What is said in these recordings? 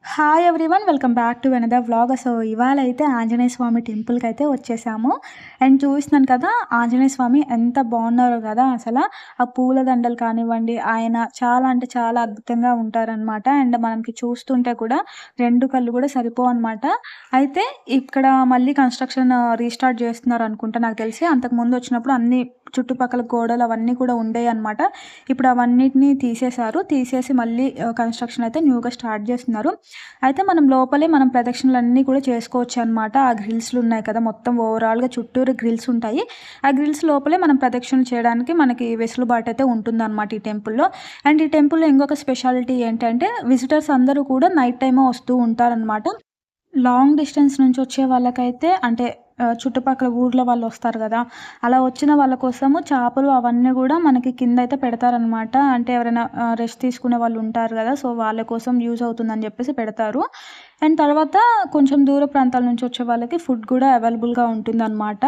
Hi everyone welcome back to another vlog. So ఇవాళ అయితే ఆంజనేయ స్వామి టెంపుల్కి అయితే వచ్చేసాము. అండ్ చూస్తున్నాను కదా, ఆంజనేయ స్వామి ఎంత బాగున్నారో కదా. అసలు ఆ పూల దండలు కానివ్వండి, ఆయన చాలా అంటే చాలా అద్భుతంగా ఉంటారనమాట. అండ్ మనకి చూస్తుంటే కూడా రెండు కళ్ళు కూడా సరిపోవన్నమాట. అయితే ఇక్కడ మళ్ళీ కన్స్ట్రక్షన్ రీస్టార్ట్ చేస్తున్నారు అనుకుంటా నాకు తెలిసి. అంతకుముందు వచ్చినప్పుడు అన్ని చుట్టుపక్కల గోడలు అవన్నీ కూడా ఉండేవి అనమాట. ఇప్పుడు అవన్నిటిని తీసేసి మళ్ళీ కన్స్ట్రక్షన్ అయితే న్యూగా స్టార్ట్ చేస్తున్నారు. అయితే మనం లోపలే ప్రదక్షిణలన్నీ కూడా చేసుకోవచ్చనమాట. ఆ గ్రిల్స్‌లు ఉన్నాయి కదా, మొత్తం ఓవరాల్‌గా చుట్టూరు గ్రిల్స్ ఉంటాయి. ఆ గ్రిల్స్ లోపలే మనం ప్రదక్షిణలు చేయడానికి మనకి వెసులుబాటయితే ఉంటుందనమాట ఈ టెంపుల్‌లో. అండ్ ఈ టెంపుల్‌లో ఇంకొక స్పెషాలిటీ ఏంటంటే, విజిటర్స్ అందరూ కూడా నైట్ టైమే వస్తూ ఉంటారనమాట. లాంగ్ డిస్టెన్స్ నుంచి వచ్చే వాళ్ళకైతే అంటే చుట్టుపక్కల ఊర్ల వాళ్ళొస్తారు గదా, అలా వచ్చిన వాళ్ళ కోసము చేపలు అవన్నీ గూడా మనకి కిందయితే పెడతారనమాట. అంటే ఎవరైనా రెస్ట్ తీసుకునే వాళ్ళు ఉంటారు గదా, సో వాళ్ళ కోసం యూజ్ అవుతుందని జెప్పేసి పెడతారు. అండ్ తర్వాత కొంచెం దూర ప్రాంతాల నుంచి వచ్చే వాళ్ళకి ఫుడ్ గూడా అవైలబుల్‌గా ఉంటుందనమాట.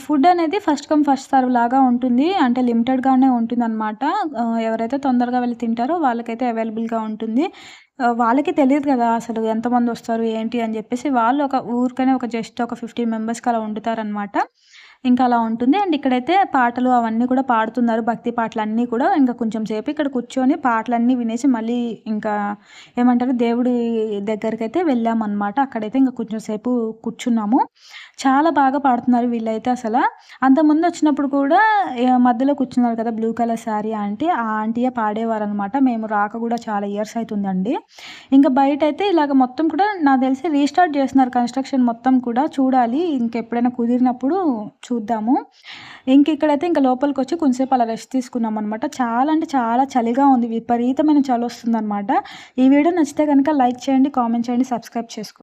ఫుడ్ అనేది ఫస్ట్ కమ్ ఫస్ట్ సర్వ్ లాగా ఉంటుంది. అంటే లిమిటెడ్‌గానే ఉంటుందనమాట. ఎవరైతే తొందరగా వెళ్లి తింటారో వాళ్ళకైతే అవైలబుల్‌గా ఉంటుంది. వాళ్ళకి తెలీదు గదా, అసలు ఎంతమందొస్తారు ఏంటి అని జెప్పేసి. వాళ్ళు ఒక ఊరికనే జస్ట్ ఒక 15 మెంబర్స్‌కి అలా వండుతారనమాట. ఇంకా అలా ఉంటుంది. అండ్ ఇక్కడైతే పాటలు అవన్నీ కూడా పాడుతున్నారు. భక్తి పాటలన్నీ కూడా. ఇంకా కొంచెం సేపు ఇక్కడ కూర్చొని పాటలన్నీ వినేసి మళ్ళీ ఇంకా ఏమంటారు, దేవుడి దగ్గరికైతే వెళ్ళామనమాట. అక్కడైతే ఇంక కొంచెం సేపు కూర్చున్నాము. చాలా బాగా పాడుతున్నారు వీళ్ళైతే అసల. అంతకుముందొచ్చినప్పుడు కూడా మధ్యలో కూర్చున్నారు కదా, బ్లూ కలర్ శారీ ఆంటీ. ఆ ఆంటీయే పాడేవారనమాట. మేము రాక గూడా చాలా ఇయర్స్ అయితుందండి. ఇంక బయటైతే ఇలాగ మొత్తం కూడా నాకు తెలిసి రీస్టార్ట్ చేస్తున్నారు కన్‌స్ట్రక్షన్ మొత్తం కూడా. చూడాలి ఇంకెప్పుడైనా కుదిరినప్పుడు చూద్దాము. ఇక్కడైతే లోపలికొచ్చి కొంచెంసేపు అలా రెస్ట్ తీసుకున్నామనమాట. చాలా అంటే చాలా చలిగా ఉంది. విపరీతమైన చలొస్తుందనమాట. ఈ వీడియో నచ్చితే గనక లైక్ చేయండి, కామెంట్ చేయండి, సబ్స్క్రైబ్ చేసుకోండి.